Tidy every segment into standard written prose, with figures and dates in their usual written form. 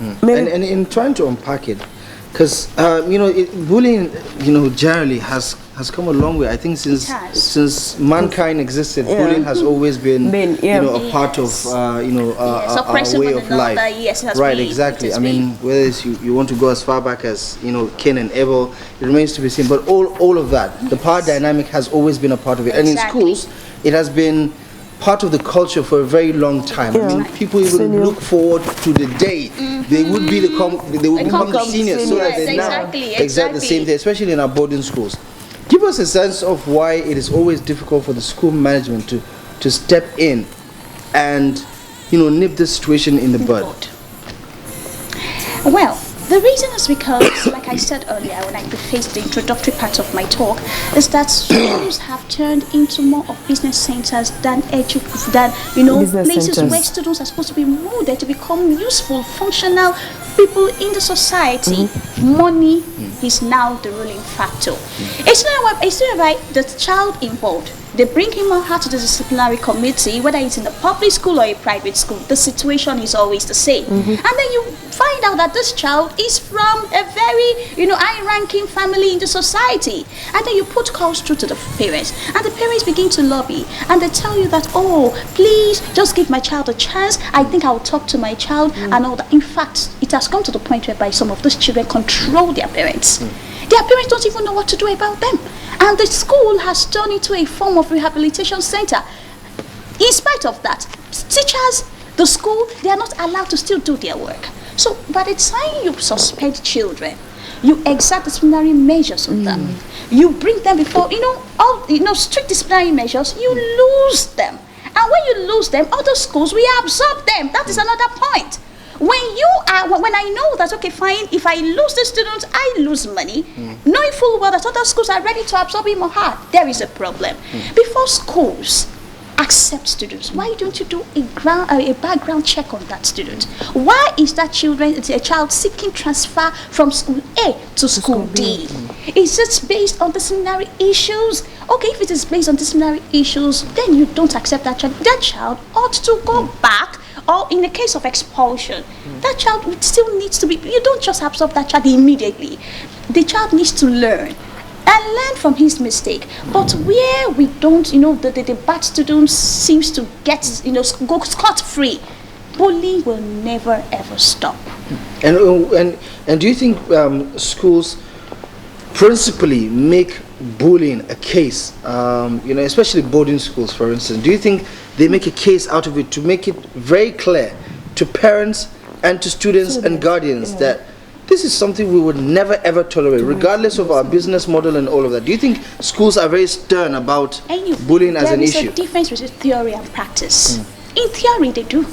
And in trying to unpack it, because bullying, generally has come a long way. I think since mankind existed, bullying has always been a part of our way of life. Yes, right, exactly. I mean, whether it's you want to go as far back as Cain and Abel, it remains to be seen. But all of that, the power dynamic has always been a part of it, and in schools, it has been part of the culture for a very long time. I mean, people even look forward to the day they would become the seniors, so that they now exact the same thing, especially in our boarding schools. Give us a sense of why it is always difficult for the school management to step in and nip this situation in the bud. Well, the reason is because, like I said earlier, when I prefaced the introductory part of my talk, is that schools have turned into more of business centers than places where students are supposed to be molded to become useful, functional people in the society. Money is now the ruling factor. It's not right the child involved. They bring him or her to the disciplinary committee, whether it's in a public school or a private school. The situation is always the same. And then you find out that this child is from a very, high-ranking family in the society. And then you put calls through to the parents. And the parents begin to lobby. And they tell you that, oh, please, just give my child a chance. I think I will talk to my child and all that. In fact, it has come to the point whereby some of those children control their parents. Their parents don't even know what to do about them. And the school has turned into a form of rehabilitation center. In spite of that, teachers, the school, they are not allowed to still do their work. So by the time you suspend children, you exact disciplinary measures on them. You bring them before, strict disciplinary measures, you lose them. And when you lose them, other schools will absorb them. That is another point. When I know that, okay, fine, if I lose the students, I lose money, knowing full well that other schools are ready to absorb him or her, there is a problem. Before schools accept students, why don't you do a background check on that student? Why is that child seeking transfer from school A to school D? Is it based on disciplinary issues? Okay, if it is based on disciplinary issues, then you don't accept that child. That child ought to go back. Or in the case of expulsion, that child still needs to be, you don't just absorb that child immediately. The child needs to learn from his mistake. But where we don't, the bad student seems to get, go scot-free, bullying will never ever stop. And do you think schools principally make bullying a case, especially boarding schools, for instance? Do you think they make a case out of it to make it very clear to parents and to students and guardians that this is something we would never ever tolerate, regardless of our business model and all of that? Do you think schools are very stern about bullying as an issue? There is a difference between theory and practice. In theory, they do.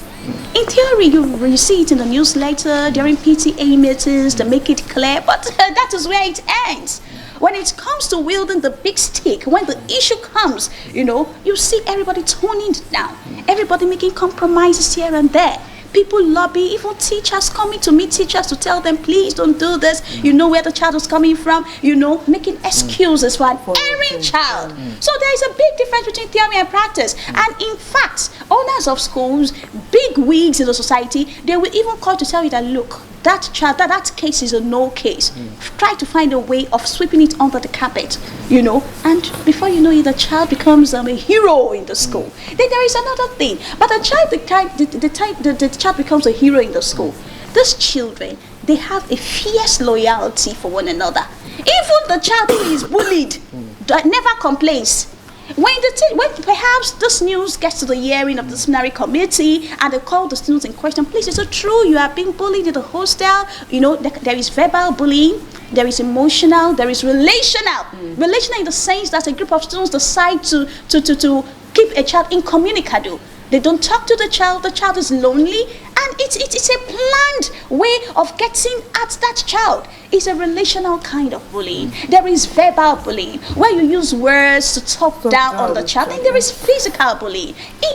In theory, you see it in the newsletter, during PTA meetings, they make it clear, but that is where it ends. When it comes to wielding the big stick, when the issue comes, you see everybody toning down, everybody making compromises here and there. People lobby, even teachers coming to meet teachers to tell them, please don't do this. You know where the child is coming from, making excuses for an erring child. So there is a big difference between theory and practice. And in fact, owners of schools, big wigs in the society, they will even call to tell you that, look, that child, that case is a no case. Try to find a way of sweeping it under the carpet, and before you know it, the child becomes a hero in the school. Then there is another thing, but the child becomes a hero in the school. These children, they have a fierce loyalty for one another. Even the child who is bullied never complains. When perhaps this news gets to the hearing of the disciplinary committee and they call the students in question, please, is it true you are being bullied in the hostel? There is verbal bullying, there is emotional, there is relational. Relational in the sense that a group of students decide to keep a child incommunicado. They don't talk to the child is lonely, and it's a planned way of getting at that child. It's a relational kind of bullying. There is verbal bullying, where you use words to talk down on the child, and there is physical bullying.